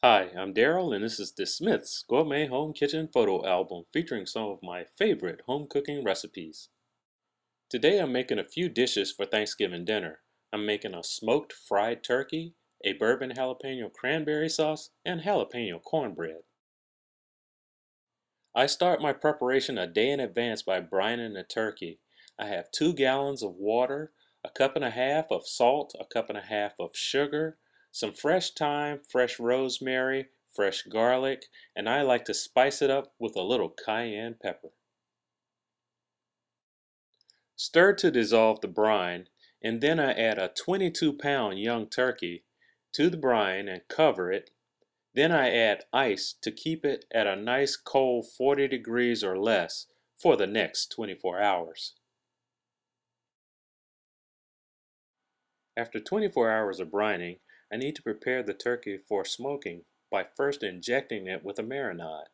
Hi, I'm Daryl, and this is the Smith's Gourmet Home Kitchen Photo Album featuring some of my favorite home cooking recipes. Today I'm making a few dishes for Thanksgiving dinner. I'm making a smoked fried turkey, a bourbon jalapeno cranberry sauce, and jalapeno cornbread. I start my preparation a day in advance by brining the turkey. I have 2 gallons of water, a cup and a half of salt, a cup and a half of sugar, some fresh thyme, fresh rosemary, fresh garlic, and I like to spice it up with a little cayenne pepper. Stir to dissolve the brine, and then I add a 22-pound young turkey to the brine and cover it. Then I add ice to keep it at a nice cold 40 degrees or less for the next 24 hours. After 24 hours of brining, I need to prepare the turkey for smoking by first injecting it with a marinade.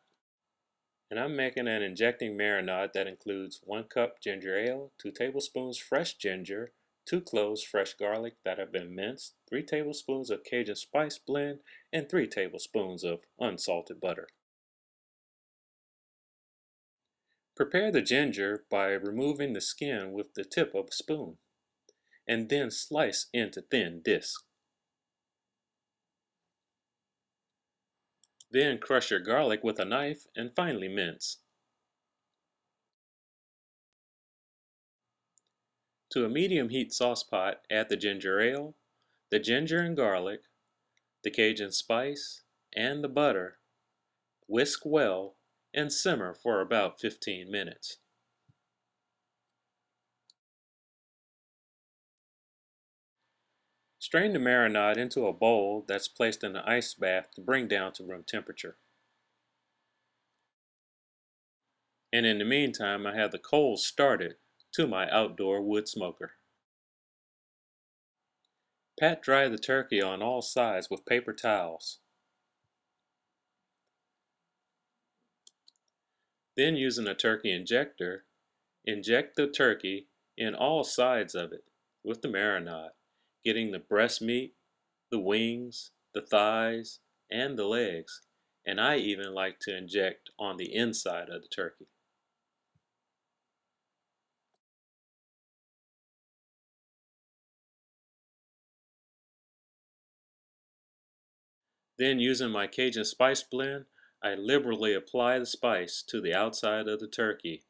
And I'm making an injecting marinade that includes 1 cup ginger ale, 2 tablespoons fresh ginger, 2 cloves fresh garlic that have been minced, 3 tablespoons of Cajun spice blend, and 3 tablespoons of unsalted butter. Prepare the ginger by removing the skin with the tip of a spoon, and then slice into thin discs. Then crush your garlic with a knife and finely mince. To a medium heat sauce pot, add the ginger ale, the ginger and garlic, the Cajun spice, and the butter. Whisk well and simmer for about 15 minutes. Strain the marinade into a bowl that's placed in an ice bath to bring down to room temperature. And in the meantime, I have the coals started to my outdoor wood smoker. Pat dry the turkey on all sides with paper towels. Then using a turkey injector, inject the turkey in all sides of it with the marinade, getting the breast meat, the wings, the thighs, and the legs. And I even like to inject on the inside of the turkey. Then using my Cajun spice blend, I liberally apply the spice to the outside of the turkey,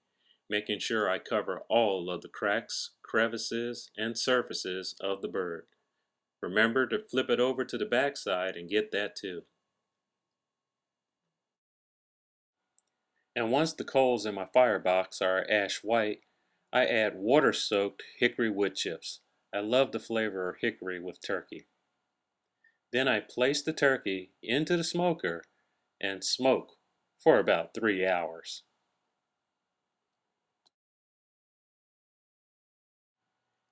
making sure I cover all of the cracks, crevices, and surfaces of the bird. Remember to flip it over to the backside and get that too. And once the coals in my firebox are ash white, I add water-soaked hickory wood chips. I love the flavor of hickory with turkey. Then I place the turkey into the smoker and smoke for about 3 hours.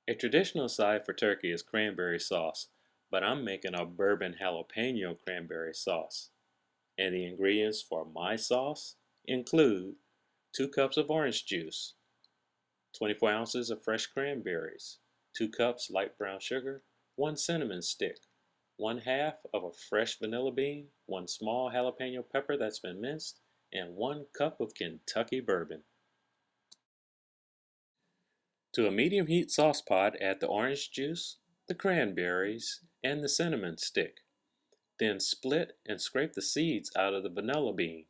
A traditional side for turkey is cranberry sauce, but I'm making a bourbon jalapeno cranberry sauce. And the ingredients for my sauce include 2 cups of orange juice, 24 ounces of fresh cranberries, 2 cups light brown sugar, 1 cinnamon stick, 1/2 of a fresh vanilla bean, 1 small jalapeno pepper that's been minced, and 1 cup of Kentucky bourbon. To a medium heat sauce pot, add the orange juice, the cranberries, and the cinnamon stick. Then split and scrape the seeds out of the vanilla bean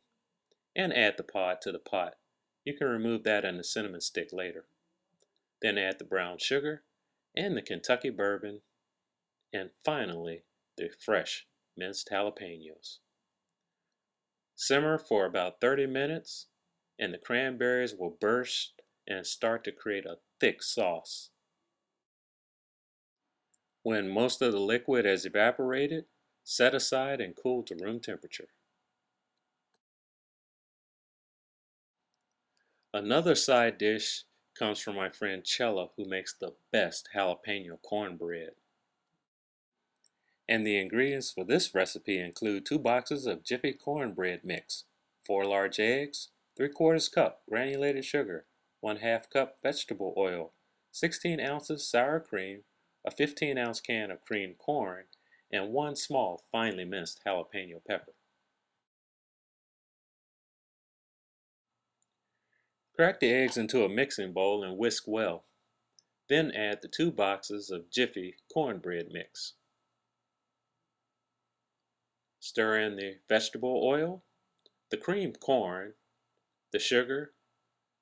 and add the pod to the pot. You can remove that and the cinnamon stick later. Then add the brown sugar and the Kentucky bourbon, and finally the fresh minced jalapenos. Simmer for about 30 minutes and the cranberries will burst and start to create a thick sauce. When most of the liquid has evaporated, set aside and cool to room temperature. Another side dish comes from my friend Chella, who makes the best jalapeno cornbread. And the ingredients for this recipe include 2 boxes of Jiffy cornbread mix, 4 large eggs, 3/4 cup granulated sugar, 1/2 cup vegetable oil, 16 ounces sour cream, a 15-ounce can of creamed corn, and 1 small finely minced jalapeno pepper. Crack the eggs into a mixing bowl and whisk well. Then add the 2 boxes of Jiffy cornbread mix. Stir in the vegetable oil, the creamed corn, the sugar,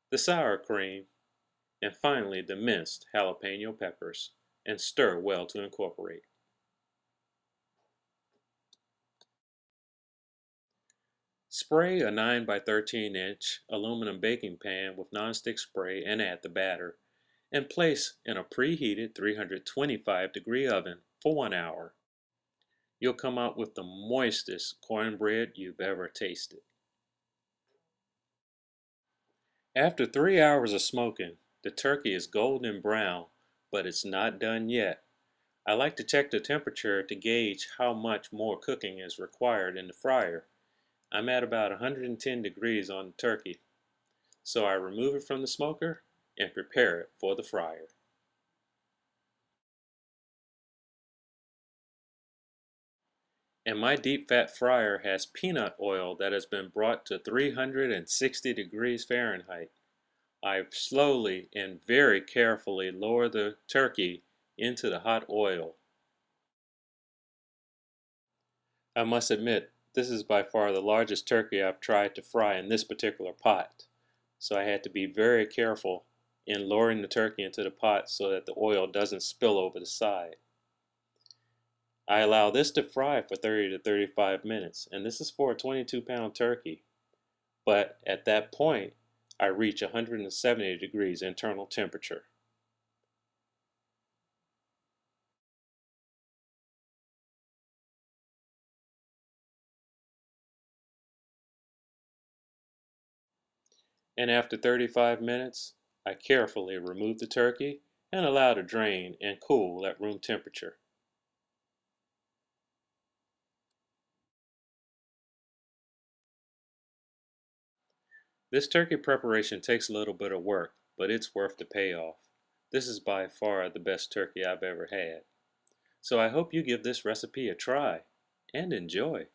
the sour cream, and finally the minced jalapeno peppers, and stir well to incorporate. Spray a 9 by 13 inch aluminum baking pan with nonstick spray and add the batter, and place in a preheated 325-degree oven for 1 hour. You'll come out with the moistest cornbread you've ever tasted. After 3 hours of smoking, the turkey is golden brown, but it's not done yet. I like to check the temperature to gauge how much more cooking is required in the fryer. I'm at about 110 degrees on the turkey, so I remove it from the smoker and prepare it for the fryer. And my deep fat fryer has peanut oil that has been brought to 360 degrees Fahrenheit. I slowly and very carefully lower the turkey into the hot oil. I must admit, this is by far the largest turkey I've tried to fry in this particular pot. So I had to be very careful in lowering the turkey into the pot so that the oil doesn't spill over the side. I allow this to fry for 30 to 35 minutes, and this is for a 22-pound turkey. But at that point, I reach 170 degrees internal temperature. And after 35 minutes, I carefully remove the turkey and allow to drain and cool at room temperature. This turkey preparation takes a little bit of work, but it's worth the payoff. This is by far the best turkey I've ever had. So I hope you give this recipe a try and enjoy.